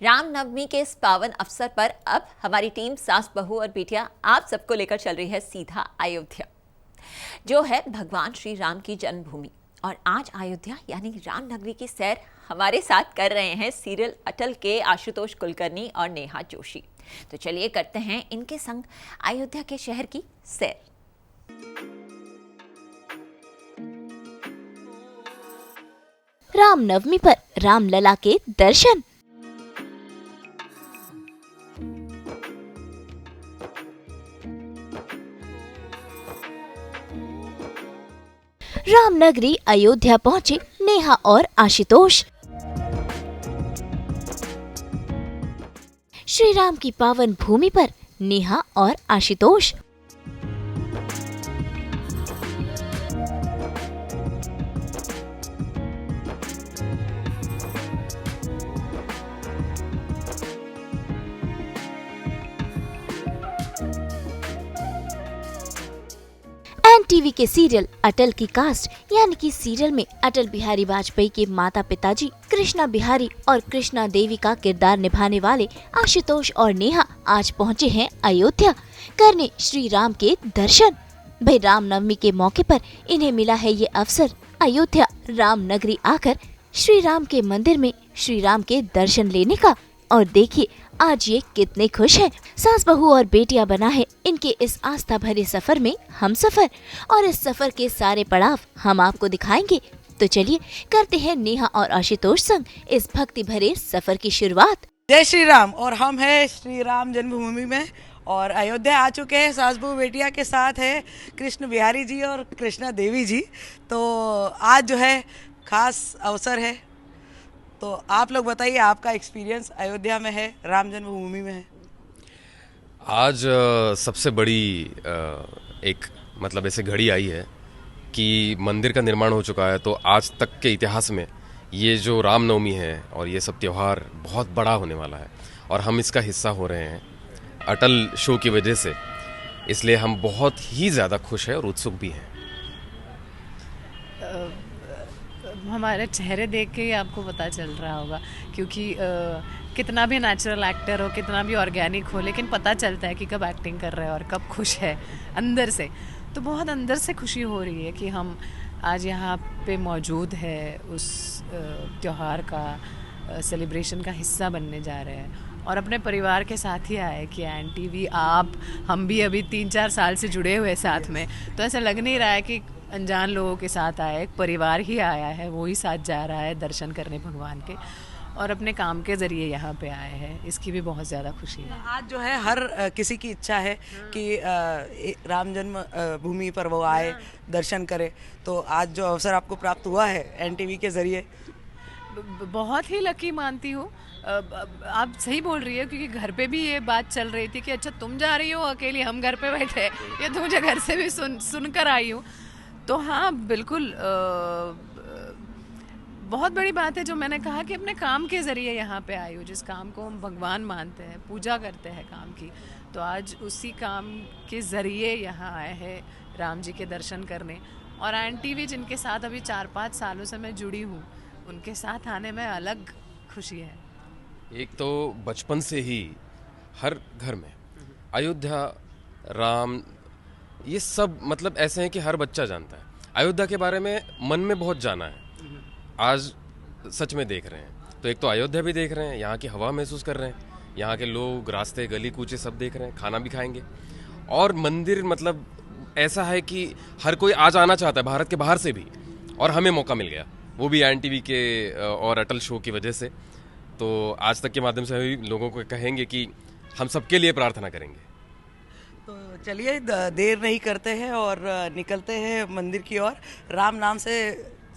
रामनवमी के इस पावन अवसर पर अब हमारी टीम सास बहू और बेटियां आप सबको लेकर चल रही है सीधा अयोध्या, जो है भगवान श्री राम की जन्मभूमि। और आज अयोध्या यानी रामनगरी की सैर हमारे साथ कर रहे हैं सीरियल अटल के आशुतोष कुलकर्णी और नेहा जोशी। तो चलिए करते हैं इनके संग अयोध्या के शहर की सैर। रामनवमी पर रामलला के दर्शन। रामनगरी अयोध्या पहुंचे नेहा और आशुतोष। श्री राम की पावन भूमि पर नेहा और आशुतोष। टीवी के सीरियल अटल की कास्ट यानी कि सीरियल में अटल बिहारी वाजपेयी के माता पिताजी कृष्णा बिहारी और कृष्णा देवी का किरदार निभाने वाले आशुतोष और नेहा आज पहुंचे हैं अयोध्या करने श्री राम के दर्शन। भाई रामनवमी के मौके पर इन्हें मिला है ये अवसर अयोध्या रामनगरी आकर श्री राम के मंदिर में श्री राम के दर्शन लेने का। और देखिए आज ये कितने खुश हैं। सास बहू और बेटियां बना है इनके इस आस्था भरे सफर में हम सफर, और इस सफर के सारे पड़ाव हम आपको दिखाएंगे। तो चलिए करते हैं नेहा और आशुतोष संग इस भक्ति भरे सफर की शुरुआत। जय श्री राम। और हम हैं श्री राम जन्मभूमि में और अयोध्या आ चुके हैं। सास बहू बेटिया के साथ है कृष्ण बिहारी जी और कृष्णा देवी जी। तो आज जो है खास अवसर है, तो आप लोग बताइए आपका एक्सपीरियंस अयोध्या में है, राम जन्मभूमि में है। आज सबसे बड़ी एक मतलब ऐसे घड़ी आई है कि मंदिर का निर्माण हो चुका है। तो आज तक के इतिहास में ये जो रामनवमी है और ये सब त्यौहार बहुत बड़ा होने वाला है और हम इसका हिस्सा हो रहे हैं अटल शो की वजह से, इसलिए हम बहुत ही ज़्यादा खुश हैं और उत्सुक भी हैं। हमारे चेहरे देख के ही आपको पता चल रहा होगा, क्योंकि कितना भी नेचुरल एक्टर हो, कितना भी ऑर्गेनिक हो, लेकिन पता चलता है कि कब एक्टिंग कर रहे हैं और कब खुश है अंदर से। तो बहुत अंदर से खुशी हो रही है कि हम आज यहाँ पे मौजूद है, उस त्यौहार का सेलिब्रेशन का हिस्सा बनने जा रहे हैं और अपने परिवार के साथ ही आए कि एनटीवी आप हम भी अभी 3-4 साल से जुड़े हुए साथ में। तो ऐसा लग नहीं रहा है कि अनजान लोगों के साथ आए, एक परिवार ही आया है, वो ही साथ जा रहा है दर्शन करने भगवान के, और अपने काम के ज़रिए यहाँ पे आए हैं। इसकी भी बहुत ज़्यादा खुशी है। आज जो है हर किसी की इच्छा है कि राम जन्म भूमि पर वो आए, दर्शन करे। तो आज जो अवसर आपको प्राप्त हुआ है एनटीवी के ज़रिए, बहुत ही लकी मानती हूँ। आप सही बोल रही है, क्योंकि घर पे भी ये बात चल रही थी कि अच्छा तुम जा रही हो अकेली, हम घर पे बैठे, ये तो मुझे घर से भी सुनकर आई हूँ। तो हाँ बिल्कुल बहुत बड़ी बात है जो मैंने कहा कि अपने काम के ज़रिए यहाँ पे आई हूँ। जिस काम को हम भगवान मानते हैं, पूजा करते हैं काम की, तो आज उसी काम के ज़रिए यहाँ आए हैं राम जी के दर्शन करने। और एनटीवी जिनके साथ अभी 4-5 सालों से मैं जुड़ी हूँ, उनके साथ आने में अलग खुशी है। एक तो बचपन से ही हर घर में अयोध्या राम ये सब मतलब ऐसे हैं कि हर बच्चा जानता है अयोध्या के बारे में, मन में बहुत जाना है। आज सच में देख रहे हैं, तो एक तो अयोध्या भी देख रहे हैं, यहाँ की हवा महसूस कर रहे हैं, यहाँ के लोग, रास्ते, गली कूचे सब देख रहे हैं, खाना भी खाएंगे। और मंदिर मतलब ऐसा है कि हर कोई आज आना चाहता है भारत के बाहर से भी, और हमें मौका मिल गया, वो भी एनटीवी के और अटल शो की वजह से। तो आज तक के माध्यम से हम लोगों को कहेंगे कि हम सबके लिए प्रार्थना करेंगे। तो चलिए देर नहीं करते हैं और निकलते हैं मंदिर की ओर। राम नाम से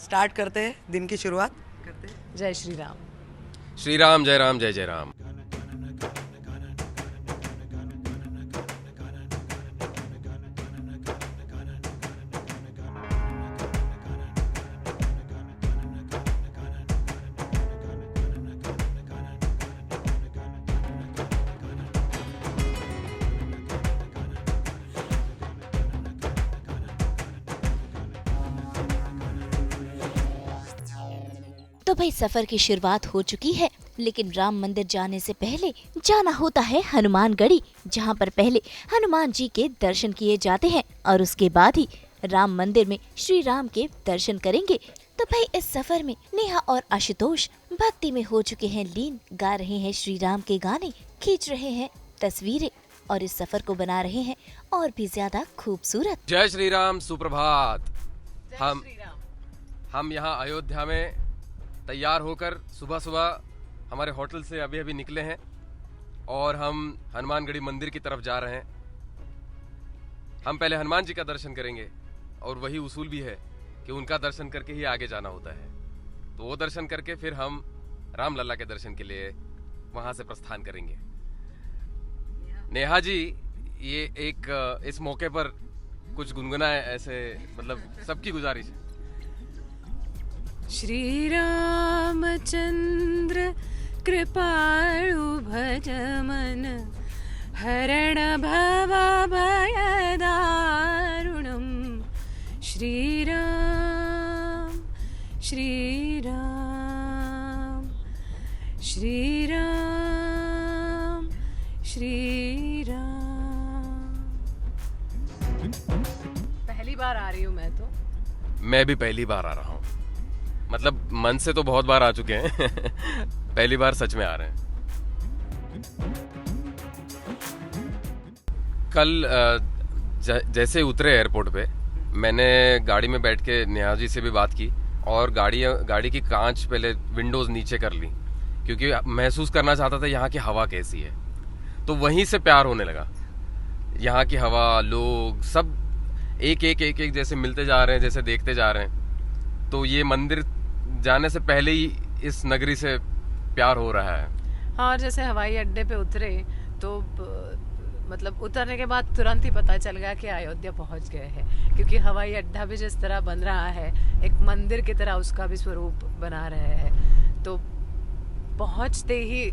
स्टार्ट करते हैं, दिन की शुरुआत करते हैं। जय श्री राम। श्री राम, जय राम, जय जय राम। तो भाई सफर की शुरुआत हो चुकी है लेकिन राम मंदिर जाने से पहले जाना होता है हनुमानगढ़ी, जहाँ पर पहले हनुमान जी के दर्शन किए जाते हैं और उसके बाद ही राम मंदिर में श्री राम के दर्शन करेंगे। तो भाई इस सफर में नेहा और आशुतोष भक्ति में हो चुके हैं लीन, गा रहे हैं श्री राम के गाने, खींच रहे हैं तस्वीरें और इस सफर को बना रहे हैं और भी ज्यादा खूबसूरत। जय श्री राम, सुप्रभात। हम यहाँ अयोध्या में तैयार होकर सुबह सुबह हमारे होटल से अभी अभी निकले हैं और हम हनुमानगढ़ी मंदिर की तरफ जा रहे हैं। हम पहले हनुमान जी का दर्शन करेंगे और वही उसूल भी है कि उनका दर्शन करके ही आगे जाना होता है। तो वो दर्शन करके फिर हम राम लल्ला के दर्शन के लिए वहां से प्रस्थान करेंगे। नेहा जी, ये एक इस मौके पर कुछ गुनगुनाए, ऐसे मतलब सबकी गुजारिश है। श्री रामचंद्र कृपाळु भज मन हरण भव भय दारुणम। श्री राम श्री राम श्री राम श्री राम। पहली बार आ रही हूँ मैं तो। मैं भी पहली बार आ रहा हूँ, मतलब मन से तो बहुत बार आ चुके हैं पहली बार सच में आ रहे हैं। कल जैसे उतरे एयरपोर्ट पे, मैंने गाड़ी में बैठ के नेहा जी से भी बात की और गाड़ी की कांच पहले विंडोज नीचे कर ली, क्योंकि महसूस करना चाहता था यहाँ की हवा कैसी है। तो वहीं से प्यार होने लगा। यहाँ की हवा, लोग सब एक एक जैसे मिलते जा रहे हैं, जैसे देखते जा रहे हैं। तो ये मंदिर जाने से पहले ही इस नगरी से प्यार हो रहा है। हाँ, और जैसे हवाई अड्डे पे उतरे तो मतलब उतरने के बाद तुरंत ही पता चल गया कि अयोध्या पहुंच गए हैं, क्योंकि हवाई अड्डा भी जिस तरह बन रहा है, एक मंदिर की तरह उसका भी स्वरूप बना रहे हैं। तो पहुंचते ही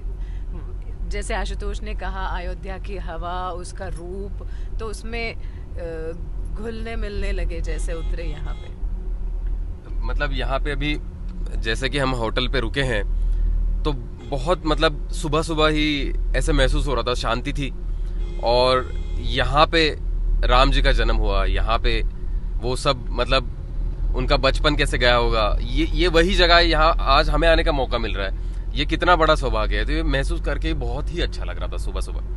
जैसे आशुतोष ने कहा, अयोध्या की हवा, उसका रूप, तो उसमें घुलने मिलने लगे जैसे उतरे यहाँ पे। मतलब यहाँ पे अभी जैसे कि हम होटल पे रुके हैं तो बहुत मतलब सुबह सुबह ही ऐसे महसूस हो रहा था, शांति थी। और यहाँ पे राम जी का जन्म हुआ, यहाँ पे वो सब मतलब उनका बचपन कैसे गया होगा, ये वही जगह है। यहाँ आज हमें आने का मौका मिल रहा है, ये कितना बड़ा सौभाग्य है। तो ये महसूस करके बहुत ही अच्छा लग रहा था सुबह सुबह।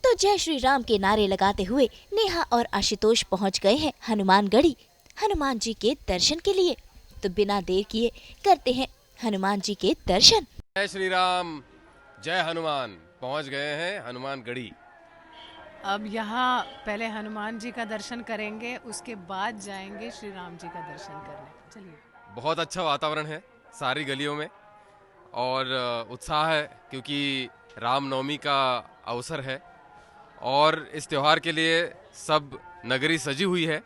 तो जय श्री राम के नारे लगाते हुए नेहा और आशुतोष पहुंच गए हैं हनुमानगढ़ी, हनुमान जी के दर्शन के लिए। तो बिना देर किए करते हैं हनुमान जी के दर्शन। जय श्री राम, जय हनुमान। पहुंच गए हैं हनुमानगढ़ी। अब यहाँ पहले हनुमान जी का दर्शन करेंगे, उसके बाद जाएंगे श्री राम जी का दर्शन करने। चलिए। बहुत अच्छा वातावरण है सारी गलियों में और उत्साह है, क्योंकि रामनवमी का अवसर है और इस त्योहार के लिए सब नगरी सजी हुई है।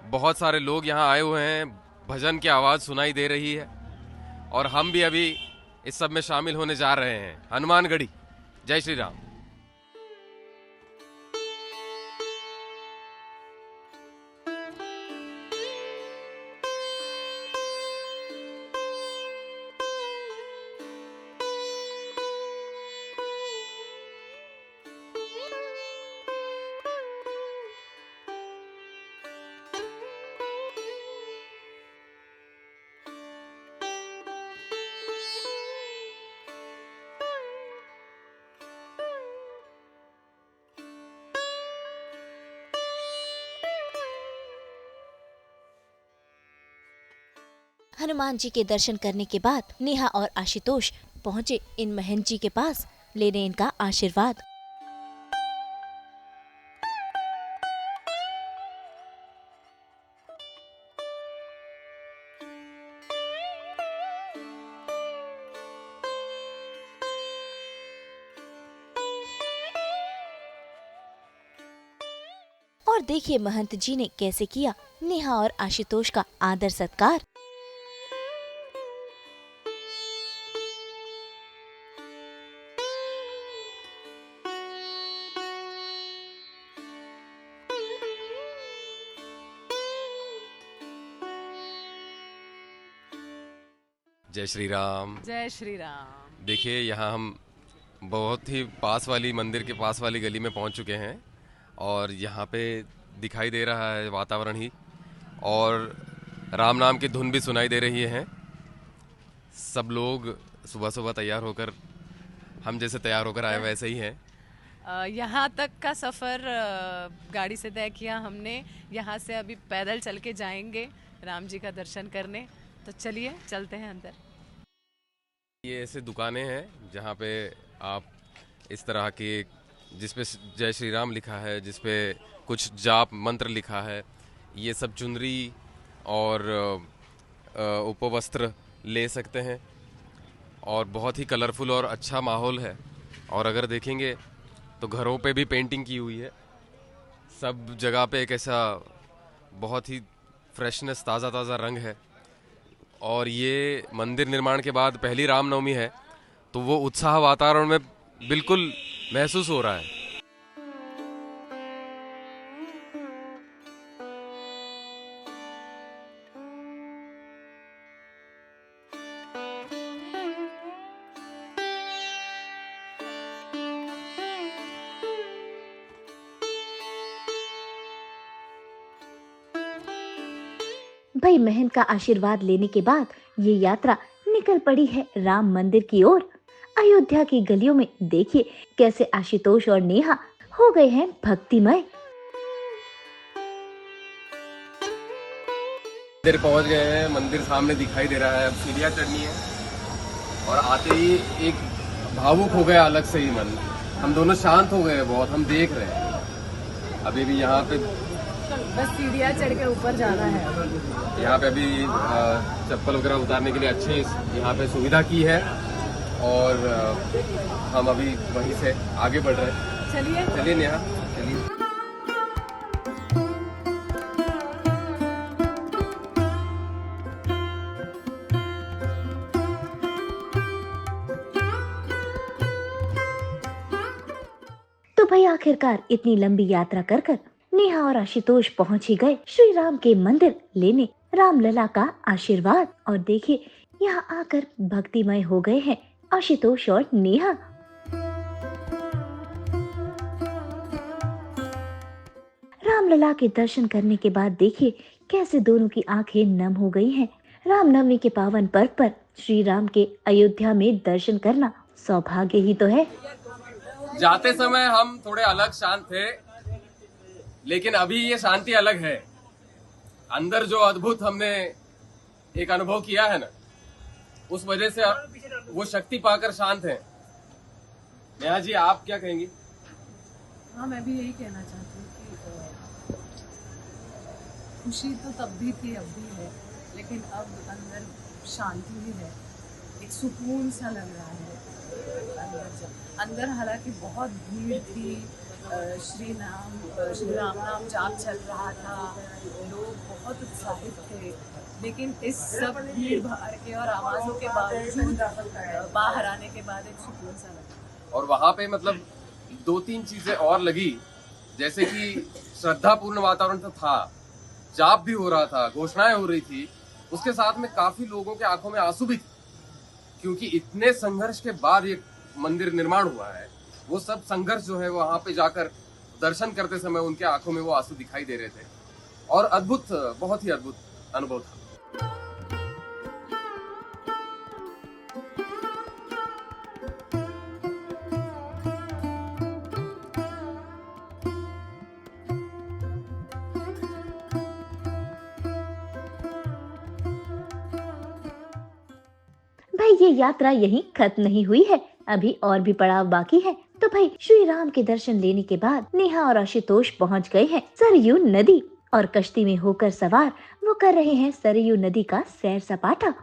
बहुत सारे लोग यहाँ आए हुए हैं, भजन की आवाज़ सुनाई दे रही है और हम भी अभी इस सब में शामिल होने जा रहे हैं। हनुमानगढ़ी। जय श्री राम। हनुमान जी के दर्शन करने के बाद नेहा और आशुतोष पहुंचे इन महंत जी के पास लेने इनका आशीर्वाद। और देखिए महंत जी ने कैसे किया नेहा और आशुतोष का आदर सत्कार। जय श्री राम। जय श्री राम। देखिए यहाँ हम बहुत ही पास वाली मंदिर के पास वाली गली में पहुंच चुके हैं और यहाँ पे दिखाई दे रहा है वातावरण ही, और राम नाम की धुन भी सुनाई दे रही है। सब लोग सुबह सुबह तैयार होकर, हम जैसे तैयार होकर आए वैसे ही हैं। यहाँ तक का सफ़र गाड़ी से तय किया हमने। यहाँ से अभी पैदल चल के जाएंगे राम जी का दर्शन करने। तो चलिए चलते हैं अंदर। ये ऐसे दुकानें हैं जहाँ पे आप इस तरह के, जिसपे जय श्री राम लिखा है, जिसपे कुछ जाप मंत्र लिखा है, ये सब चुनरी और उपवस्त्र ले सकते हैं। और बहुत ही कलरफुल और अच्छा माहौल है। और अगर देखेंगे तो घरों पे भी पेंटिंग की हुई है। सब जगह पे एक ऐसा बहुत ही फ्रेशनेस, ताज़ा ताज़ा रंग है। और ये मंदिर निर्माण के बाद पहली रामनवमी है, तो वो उत्साह वातावरण में बिल्कुल महसूस हो रहा है। भाई महन का आशीर्वाद लेने के बाद ये यात्रा निकल पड़ी है राम मंदिर की ओर। अयोध्या की गलियों में देखिए कैसे आशुतोष और नेहा हो गए हैं भक्तिमय। मंदिर पहुंच गए हैं, मंदिर सामने दिखाई दे रहा है। अब सीढ़ियां चढ़नी है और आते ही एक भावुक हो गया अलग से ही मन। हम दोनों शांत हो गए बहुत, हम देख रहे हैं। अभी भी यहाँ पे बस सीढ़ियाँ चढ़ के ऊपर जाना है। यहाँ पे अभी चप्पल वगैरह उतारने के लिए अच्छे यहाँ पे सुविधा की है और हम अभी वहीं से आगे बढ़ रहे हैं। चलिए चलिए नेहा, चलिए। तो भाई आखिरकार इतनी लंबी यात्रा कर नेहा और आशुतोष पहुंच ही गए श्री राम के मंदिर लेने राम लला का आशीर्वाद। और देखिए यहाँ आकर भक्तिमय हो गए हैं आशुतोष और नेहा। राम लला के दर्शन करने के बाद देखिए कैसे दोनों की आंखें नम हो गई हैं। रामनवमी के पावन पर्व पर श्री राम के अयोध्या में दर्शन करना सौभाग्य ही तो है। जाते समय हम थोड़े अलग शांत थे, लेकिन अभी ये शांति अलग है। अंदर जो अद्भुत हमने एक अनुभव किया है ना, उस वजह से वो शक्ति पाकर शांत है। नेहा जी, आप क्या कहेंगी? हाँ, मैं भी यही कहना चाहती हूँ कि खुशी तो तब भी थी, अब भी है, लेकिन अब अंदर शांति भी है। एक सुकून सा लग रहा है अंदर। हालांकि बहुत भीड़ थी, श्री राम नाम जाप चल रहा था, लोग बहुत उत्साहित थे, लेकिन इस सब भीड़ भाड़ के और आवाज़ों के बावजूद बाहर आने के बाद एक सुकून सा लगा। और वहाँ पे मतलब 2-3 चीजें और लगी, जैसे कि श्रद्धापूर्ण वातावरण तो था, जाप भी हो रहा था, घोषणाएं हो रही थी, उसके साथ में काफी लोगों के आंखों में आंसू भी थे, क्योंकि इतने संघर्ष के बाद ये मंदिर निर्माण हुआ है। वो सब संघर्ष जो है वहां पे जाकर दर्शन करते समय उनके आंखों में वो आंसू दिखाई दे रहे थे और अद्भुत, बहुत ही अद्भुत अनुभव था। भाई ये यात्रा यहीं खत्म नहीं हुई है, अभी और भी पड़ाव बाकी है। तो भाई श्री राम के दर्शन लेने के बाद नेहा और आशुतोष पहुंच गए हैं सरयू नदी और कश्ती में होकर सवार वो कर रहे हैं सरयू नदी का सैर सपाटा।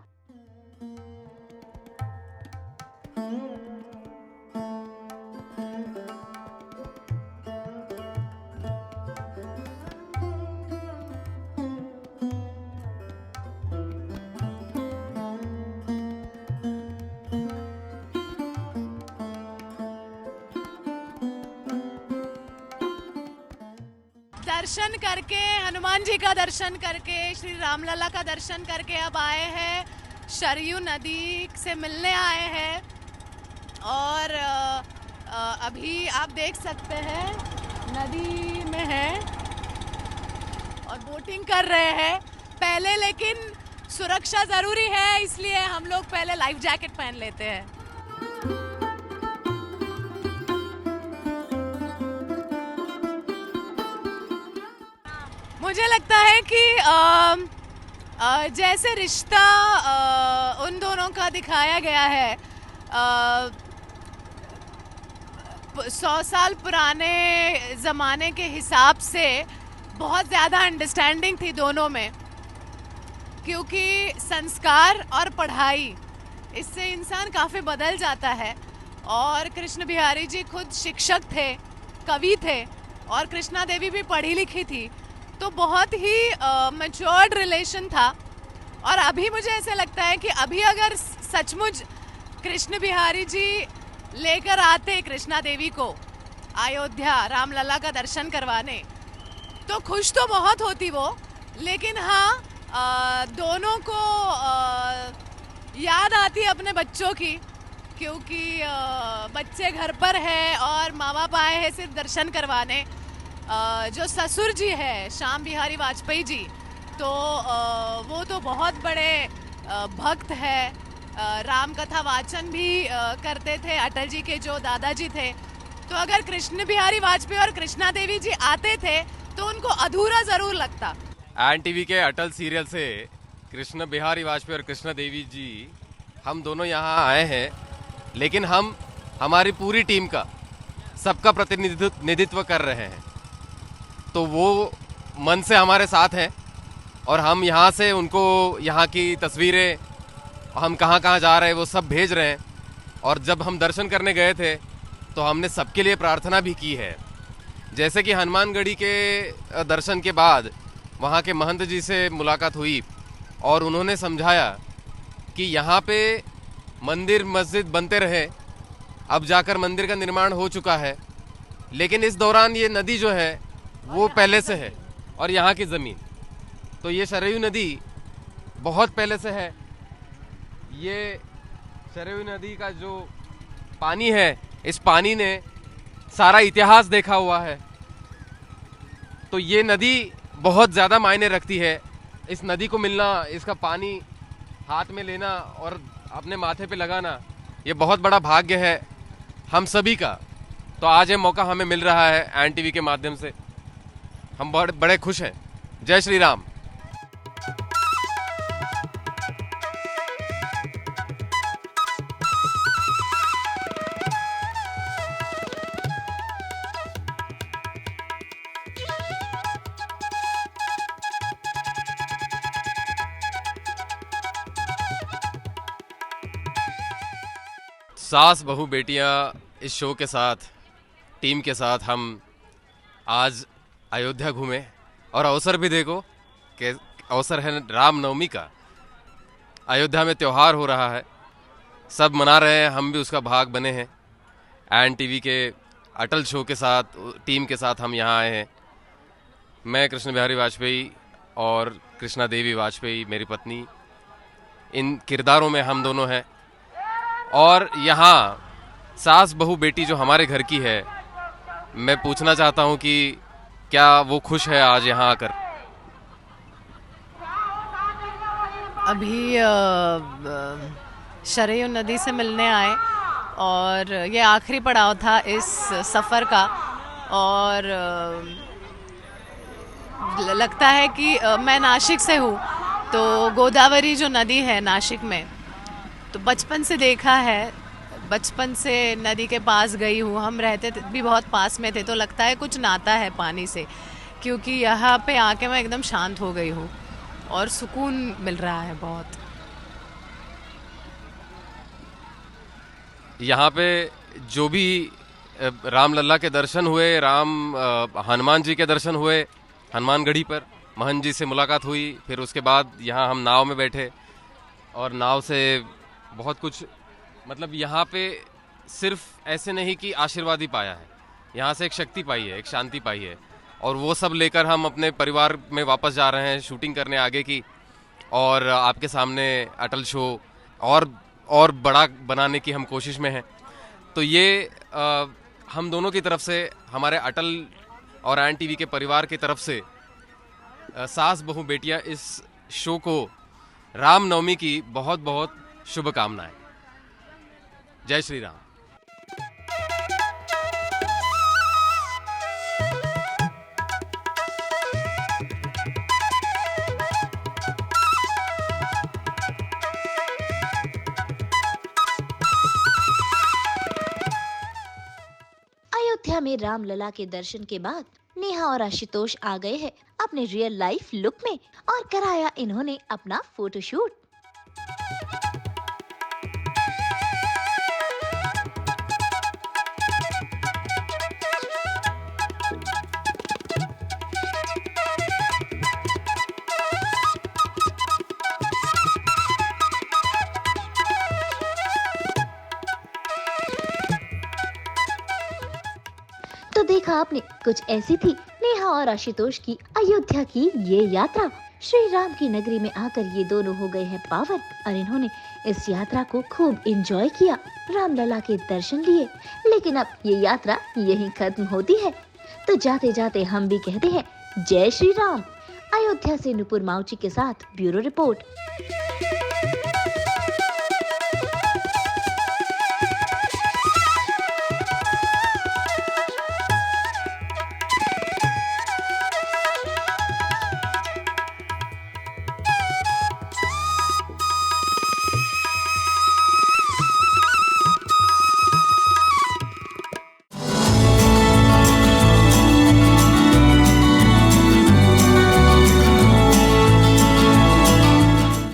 दर्शन करके, हनुमान जी का दर्शन करके, श्री रामलला का दर्शन करके अब आए हैं सरयू नदी से मिलने आए हैं। और अभी आप देख सकते हैं नदी में है और बोटिंग कर रहे हैं पहले, लेकिन सुरक्षा ज़रूरी है इसलिए हम लोग पहले लाइफ जैकेट पहन लेते हैं। मुझे लगता है कि जैसे रिश्ता उन दोनों का दिखाया गया है, 100 साल पुराने ज़माने के हिसाब से बहुत ज़्यादा अंडरस्टैंडिंग थी दोनों में, क्योंकि संस्कार और पढ़ाई इससे इंसान काफ़ी बदल जाता है। और कृष्ण बिहारी जी खुद शिक्षक थे, कवि थे, और कृष्णा देवी भी पढ़ी लिखी थी, तो बहुत ही मैच्योर्ड रिलेशन था। और अभी मुझे ऐसा लगता है कि अभी अगर सचमुच कृष्ण बिहारी जी लेकर आते कृष्णा देवी को अयोध्या रामलला का दर्शन करवाने, तो खुश तो बहुत होती वो, लेकिन हाँ दोनों को याद आती अपने बच्चों की, क्योंकि बच्चे घर पर है और माँ बाप आए हैं सिर्फ दर्शन करवाने। जो ससुर जी है श्याम बिहारी वाजपेयी जी, तो वो तो बहुत बड़े भक्त है, राम कथा वाचन भी करते थे, अटल जी के जो दादाजी थे। तो अगर कृष्ण बिहारी वाजपेयी और कृष्णा देवी जी आते थे तो उनको अधूरा ज़रूर लगता। एनटीवी के अटल सीरियल से कृष्ण बिहारी वाजपेयी और कृष्णा देवी जी हम दोनों यहाँ आए हैं, लेकिन हम हमारी पूरी टीम का सबका प्रतिनिधित्व कर रहे हैं। तो वो मन से हमारे साथ हैं और हम यहाँ से उनको यहाँ की तस्वीरें, हम कहाँ कहाँ जा रहे हैं वो सब भेज रहे हैं। और जब हम दर्शन करने गए थे तो हमने सबके लिए प्रार्थना भी की है। जैसे कि हनुमानगढ़ी के दर्शन के बाद वहाँ के महंत जी से मुलाकात हुई और उन्होंने समझाया कि यहाँ पे मंदिर मस्जिद बनते रहे, अब जाकर मंदिर का निर्माण हो चुका है, लेकिन इस दौरान ये नदी जो है वो पहले से है और यहाँ की ज़मीन, तो ये सरयू नदी बहुत पहले से है। ये सरयू नदी का जो पानी है, इस पानी ने सारा इतिहास देखा हुआ है, तो ये नदी बहुत ज़्यादा मायने रखती है। इस नदी को मिलना, इसका पानी हाथ में लेना और अपने माथे पे लगाना, ये बहुत बड़ा भाग्य है हम सभी का। तो आज ये मौका हमें मिल रहा है एनटीवी के माध्यम से, हम बड़े खुश हैं। जय श्री राम। सास बहू बेटियां इस शो के साथ, टीम के साथ हम आज अयोध्या घूमे और अवसर भी देखो कि अवसर है रामनवमी का। अयोध्या में त्यौहार हो रहा है, सब मना रहे हैं, हम भी उसका भाग बने हैं। एनटीवी के अटल शो के साथ, टीम के साथ हम यहाँ आए हैं। मैं कृष्ण बिहारी वाजपेयी और कृष्णा देवी वाजपेयी मेरी पत्नी, इन किरदारों में हम दोनों हैं। और यहाँ सास बहू बेटी जो हमारे घर की है, मैं पूछना चाहता हूँ कि क्या वो खुश है आज यहाँ आकर? अभी सरयू नदी से मिलने आए और ये आखिरी पड़ाव था इस सफ़र का। और लगता है कि मैं नासिक से हूँ, तो गोदावरी जो नदी है नासिक में, तो बचपन से देखा है, बचपन से नदी के पास गई हूँ। हम रहते भी बहुत पास में थे, तो लगता है कुछ नाता है पानी से, क्योंकि यहाँ पे आके मैं एकदम शांत हो गई हूँ और सुकून मिल रहा है बहुत। यहाँ पे जो भी रामलला के दर्शन हुए, हनुमान जी के दर्शन हुए, हनुमानगढ़ी पर महंत जी से मुलाकात हुई, फिर उसके बाद यहाँ हम नाव में बैठे और नाव से बहुत कुछ, मतलब यहाँ पे सिर्फ ऐसे नहीं कि आशीर्वाद ही पाया है, यहाँ से एक शक्ति पाई है, एक शांति पाई है। और वो सब लेकर हम अपने परिवार में वापस जा रहे हैं शूटिंग करने आगे की, और आपके सामने अटल शो और बड़ा बनाने की हम कोशिश में हैं। तो ये हम दोनों की तरफ से, हमारे अटल और एन टीवी के परिवार की तरफ से सास बहू बेटियां इस शो को रामनवमी की बहुत बहुत शुभकामनाएं। जय श्री राम। अयोध्या में रामलला के दर्शन के बाद नेहा और आशुतोष आ गए हैं अपने रियल लाइफ लुक में और कराया इन्होंने अपना फोटोशूट। तो देखा आपने, कुछ ऐसी थी नेहा और आशुतोष की अयोध्या की ये यात्रा। श्री राम की नगरी में आकर ये दोनों हो गए हैं पावन और इन्होंने इस यात्रा को खूब एंजॉय किया, रामलला के दर्शन लिए। लेकिन अब ये यात्रा यहीं खत्म होती है, तो जाते जाते हम भी कहते हैं जय श्री राम। अयोध्या से नुपुर माउची के साथ ब्यूरो रिपोर्ट।